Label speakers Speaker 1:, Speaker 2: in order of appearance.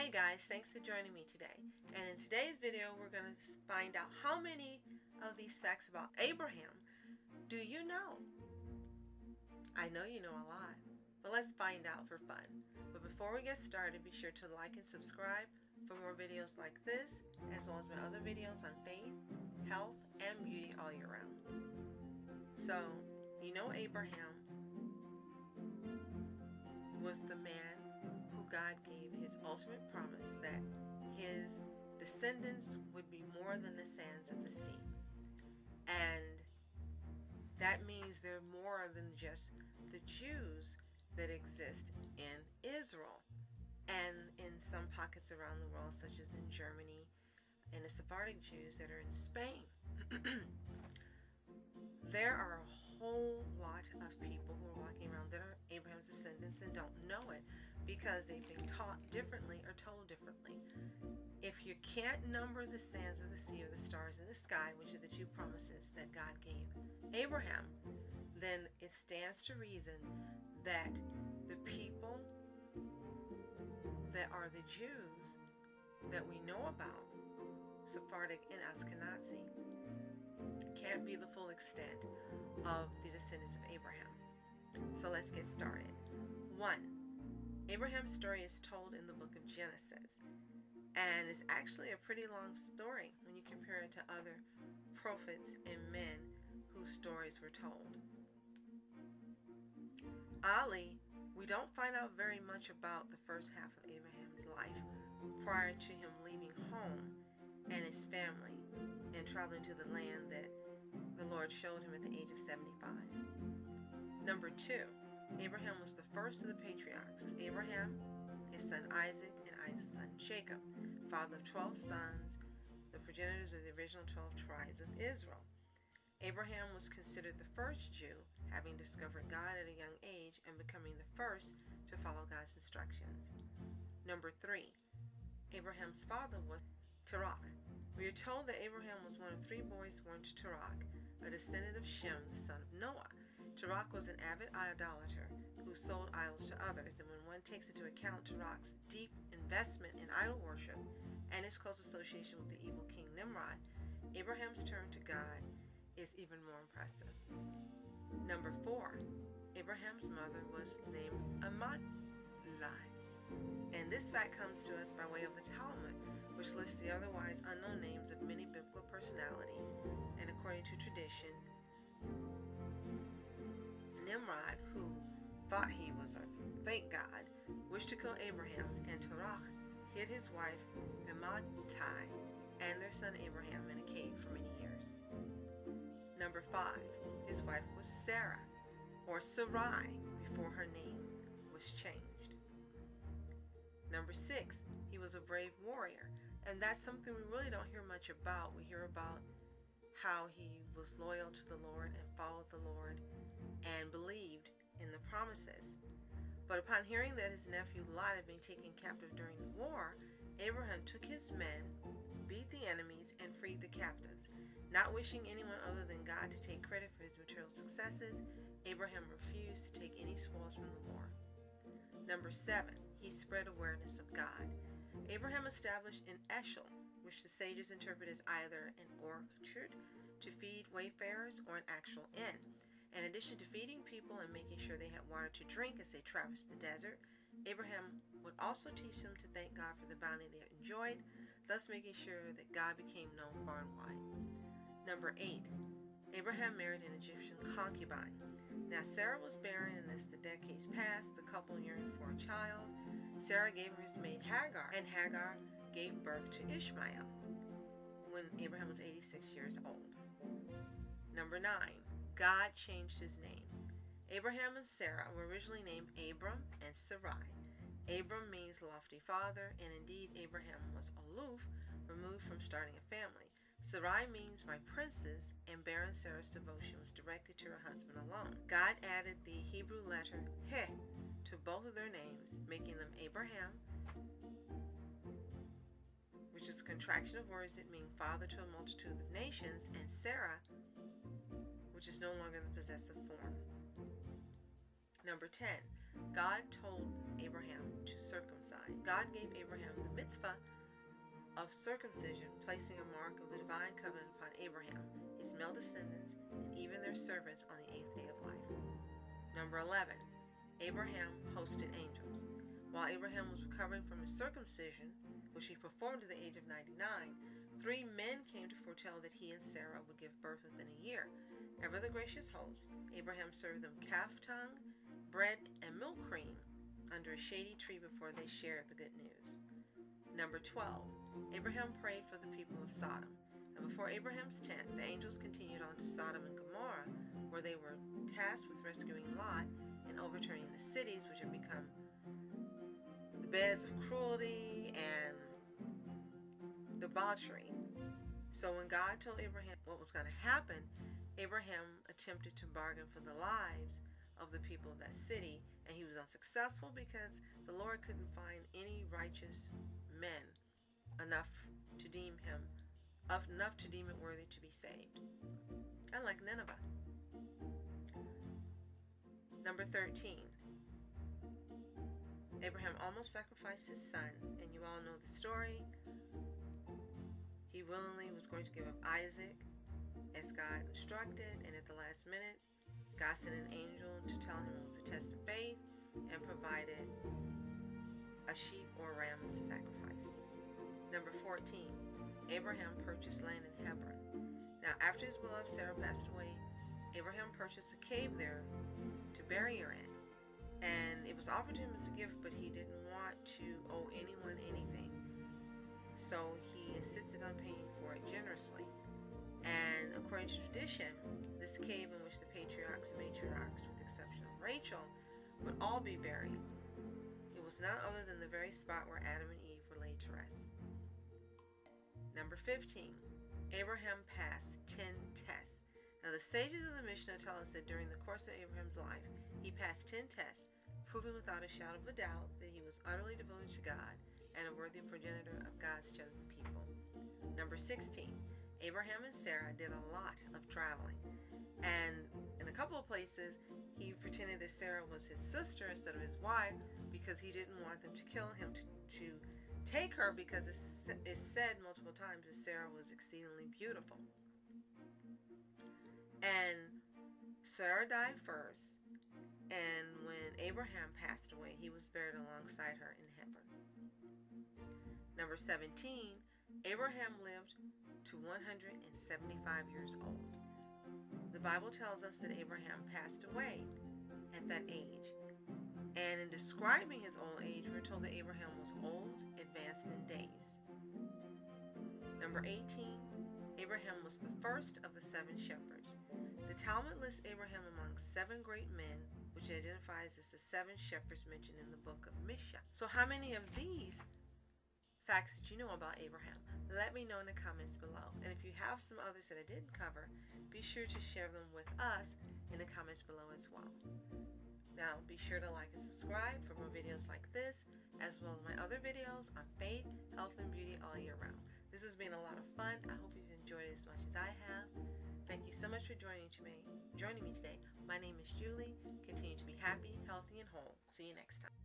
Speaker 1: Hey guys, thanks for joining me today. And in today's video, we're going to find out how many of these facts about Abraham do you know? I know you know a lot, but let's find out for fun. But before we get started, be sure to like and subscribe for more videos like this, as well as my other videos on faith, health, and beauty all year round. So, you know Abraham was the man who God gave his ultimate promise that his descendants would be more than the sands of the sea. And that means they're more than just the Jews that exist in Israel and in some pockets around the world, such as in Germany and the Sephardic Jews that are in Spain. There are a whole lot of people who are walking around that are Abraham's descendants and don't know it because they've been taught differently or told differently. If you can't number the sands of the sea or the stars in the sky, which are the two promises that God gave Abraham, then it stands to reason that the people that are the Jews that we know about, Sephardic and Ashkenazi, can't be the full extent of the descendants of Abraham. So let's get started. 1. Abraham's story is told in the book of Genesis, and it's actually a pretty long story when you compare it to other prophets and men whose stories were told. Ali, we don't find out very much about the first half of Abraham's life prior to him leaving home and his family and traveling to the land that the Lord showed him at the age of 75. Number 2, Abraham was the first of the patriarchs. Abraham, his son Isaac, and Isaac's son Jacob, father of 12 sons, the progenitors of the original 12 tribes of Israel. Abraham was considered the first Jew, having discovered God at a young age and becoming the first to follow God's instructions. Number 3, Abraham's father was Terach. We are told that Abraham was one of 3 boys born to Terach, a descendant of Shem, the son of Noah. Terach was an avid idolater who sold idols to others, and when one takes into account Terach's deep investment in idol worship and his close association with the evil king Nimrod, Abraham's turn to God is even more impressive. Number 4, Abraham's mother was named Amalai. And this fact comes to us by way of the Talmud, which lists the otherwise unknown names of many biblical personalities, and according to tradition, Nimrod, who thought he was a fake god, wished to kill Abraham, and Terach hid his wife Amalai and their son Abraham in a cave for many years. Number 5, his wife was Sarah, or Sarai, before her name was changed. Number 6, he was a brave warrior, and that's something we really don't hear much about. We hear about how he was loyal to the Lord and followed the Lord and believed in the promises. But upon hearing that his nephew Lot had been taken captive during the war, Abraham took his men, beat the enemies, and freed the captives. Not wishing anyone other than God to take credit for his material successes, Abraham refused to take any spoils from the war. Number 7, he spread awareness of God. Abraham established an eshel, which the sages interpret as either an orchard to feed wayfarers or an actual inn. In addition to feeding people and making sure they had water to drink as they traversed the desert, Abraham would also teach them to thank God for the bounty they had enjoyed, thus making sure that God became known far and wide. Number 8, Abraham married an Egyptian concubine. Now Sarah was barren, and as the decades passed, the couple yearned for a child. Sarah gave her his maid Hagar, and Hagar gave birth to Ishmael when Abraham was 86 years old. Number 9, God changed his name. Abraham and Sarah were originally named Abram and Sarai. Abram means lofty father, and indeed Abraham was aloof, removed from starting a family. Sarai means my princess, and barren Sarah's devotion was directed to her husband alone. God added the Hebrew letter He to both of their names, making them Abraham, which is a contraction of words that mean father to a multitude of nations, and Sarah, which is no longer the possessive form. Number 10, God told Abraham to circumcise. God gave Abraham the mitzvah of circumcision, placing a mark of the divine covenant upon Abraham, his male descendants, and even their servants on the 8th day of life. Number 11, Abraham hosted angels. While Abraham was recovering from his circumcision, which he performed at the age of 99, 3 men came to foretell that he and Sarah would give birth within a year. Ever the gracious host, Abraham served them calf tongue, bread, and milk cream under a shady tree before they shared the good news. Number 12, Abraham prayed for the people of Sodom. And before Abraham's tent, the angels continued on to Sodom and Gomorrah, where they were tasked with rescuing Lot and overturning the cities, which had become the beds of cruelty and debauchery. So when God told Abraham what was going to happen, Abraham attempted to bargain for the lives of the people of that city, and he was unsuccessful because the Lord couldn't find any righteous men enough to deem it worthy to be saved. Unlike Nineveh. Number 13. Abraham almost sacrificed his son, and you all know the story. He willingly was going to give up Isaac as God instructed, and at the last minute, God sent an angel to tell him it was a test of faith and provided a sheep or a ram as a sacrifice. Number 14, Abraham purchased land in Hebron. Now, after his beloved Sarah passed away, Abraham purchased a cave there to bury her in. And it was offered to him as a gift, but he didn't want to owe anyone anything. So he insisted on paying for it generously. And according to tradition, this cave in which the patriarchs and matriarchs, with the exception of Rachel, would all be buried, it was none other than the very spot where Adam and Eve were laid to rest. Number 15, Abraham passed 10 tests. Now the sages of the Mishnah tell us that during the course of Abraham's life, he passed 10 tests, proving without a shadow of a doubt that he was utterly devoted to God and a worthy progenitor of God's chosen people. Number 16, Abraham and Sarah did a lot of traveling. And in a couple of places, he pretended that Sarah was his sister instead of his wife because he didn't want them to kill him to take her, because it's said multiple times that Sarah was exceedingly beautiful. And Sarah died first, and when Abraham passed away, he was buried alongside her in Hebron. Number 17, Abraham lived to 175 years old. The Bible tells us that Abraham passed away at that age. And in describing his old age, we're told that Abraham was old, advanced in days. Number 18, Abraham was the first of the 7 shepherds. The Talmud lists Abraham among 7 great men, which identifies as the 7 shepherds mentioned in the book of Mishnah. So how many of these facts did you know about Abraham? Let me know in the comments below. And if you have some others that I didn't cover, be sure to share them with us in the comments below as well. Now, be sure to like and subscribe for more videos like this, as well as my other videos on faith, health, and beauty all year round. This has been a lot of fun. I hope you've enjoyed it as much as I have. Thank you so much for joining me today. My name is Julie. Continue to be happy, healthy, and whole. See you next time.